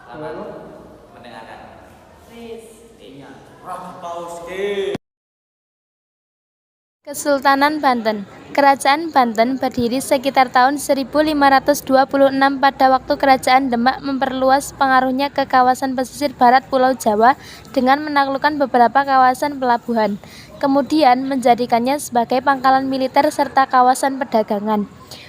Selamat mendengarkan. Iya. Kesultanan Banten. Kerajaan Banten berdiri sekitar tahun 1526 pada waktu Kerajaan Demak memperluas pengaruhnya ke kawasan pesisir barat Pulau Jawa dengan menaklukkan beberapa kawasan pelabuhan, kemudian menjadikannya sebagai pangkalan militer serta kawasan perdagangan.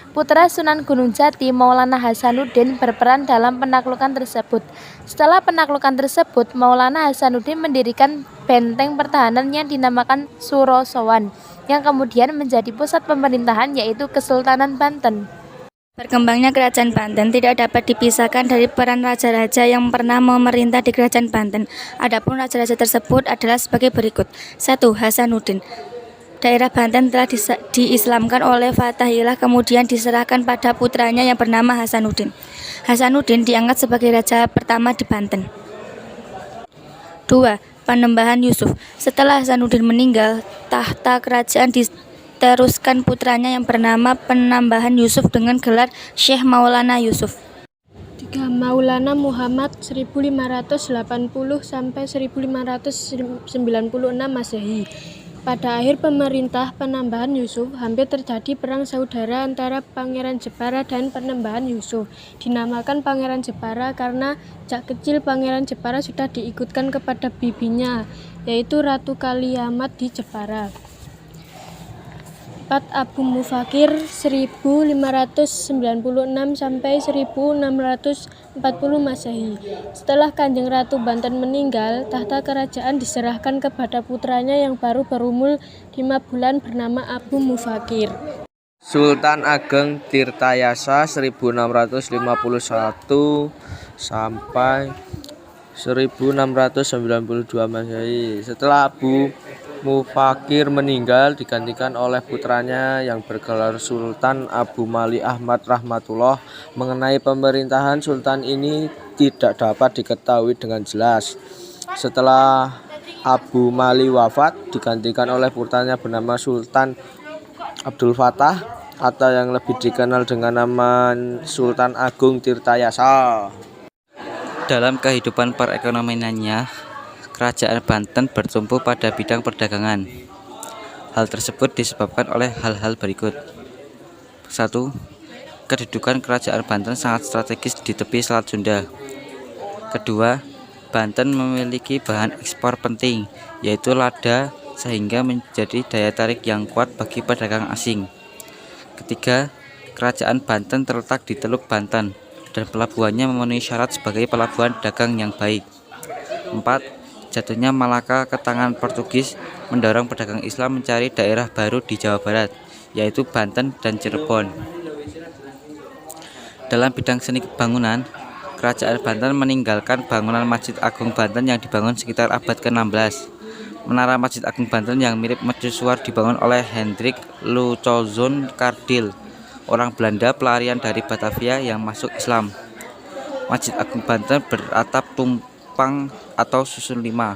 Putra Sunan Gunung Jati, Maulana Hasanuddin berperan dalam penaklukan tersebut. Setelah penaklukan tersebut, Maulana Hasanuddin mendirikan benteng pertahanan yang dinamakan Suro Sowan, yang kemudian menjadi pusat pemerintahan yaitu Kesultanan Banten. Berkembangnya Kerajaan Banten tidak dapat dipisahkan dari peran raja-raja yang pernah memerintah di Kerajaan Banten. Adapun raja-raja tersebut adalah sebagai berikut. 1. Hasanuddin. Daerah Banten telah diislamkan oleh Fatahillah, kemudian diserahkan pada putranya yang bernama Hasanuddin. Hasanuddin diangkat sebagai raja pertama di Banten. 2. Panembahan Yusuf. Setelah Hasanuddin meninggal, tahta kerajaan diteruskan putranya yang bernama Penambahan Yusuf dengan gelar Syekh Maulana Yusuf. 3. Maulana Muhammad 1580 sampai 1596 Masehi. Pada akhir pemerintah Penambahan Yusuf, hampir terjadi perang saudara antara Pangeran Jepara dan Penembahan Yusuf. Dinamakan Pangeran Jepara karena sejak kecil Pangeran Jepara sudah diikutkan kepada bibinya, yaitu Ratu Kaliamat di Jepara. 4. Abu Mufakir 1596 sampai 1640 Masehi. Setelah Kanjeng Ratu Banten meninggal, tahta kerajaan diserahkan kepada putranya yang baru berumur 5 bulan bernama Abu Mufakir. Sultan Ageng Tirtayasa 1651 sampai 1692 Masehi. Setelah Abu Mufakir meninggal, digantikan oleh putranya yang bergelar Sultan Abu Mali Ahmad Rahmatullah. Mengenai pemerintahan sultan ini tidak dapat diketahui dengan jelas. Setelah Abu Mali wafat, digantikan oleh putranya bernama Sultan Abdul Fattah atau yang lebih dikenal dengan nama Sultan Agung Tirtayasa. Dalam kehidupan perekonomiannya, Kerajaan Banten bertumpu pada bidang perdagangan. Hal tersebut disebabkan oleh hal-hal berikut. 1. Kedudukan Kerajaan Banten sangat strategis di tepi Selat Sunda. Kedua, Banten memiliki bahan ekspor penting, yaitu lada, sehingga menjadi daya tarik yang kuat bagi pedagang asing. Ketiga, Kerajaan Banten terletak di Teluk Banten, dan pelabuhannya memenuhi syarat sebagai pelabuhan dagang yang baik. 4. Jatuhnya Malaka ke tangan Portugis mendorong pedagang Islam mencari daerah baru di Jawa Barat, yaitu Banten dan Cirebon. Dalam bidang seni bangunan, Kerajaan Banten meninggalkan bangunan Masjid Agung Banten yang dibangun sekitar abad ke-16. Menara Masjid Agung Banten yang mirip mercusuar dibangun oleh Hendrik Lucozon Kardil, orang Belanda pelarian dari Batavia yang masuk Islam. Masjid Agung Banten beratap tumpang atau susun 5.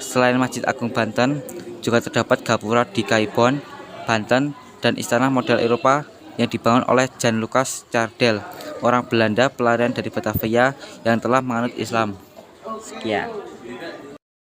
Selain Masjid Agung Banten, juga terdapat gapura di Kaibon, Banten, dan istana model Eropa yang dibangun oleh Jan Lucas Cardel, orang Belanda pelarian dari Batavia yang telah menganut Islam. Sekian.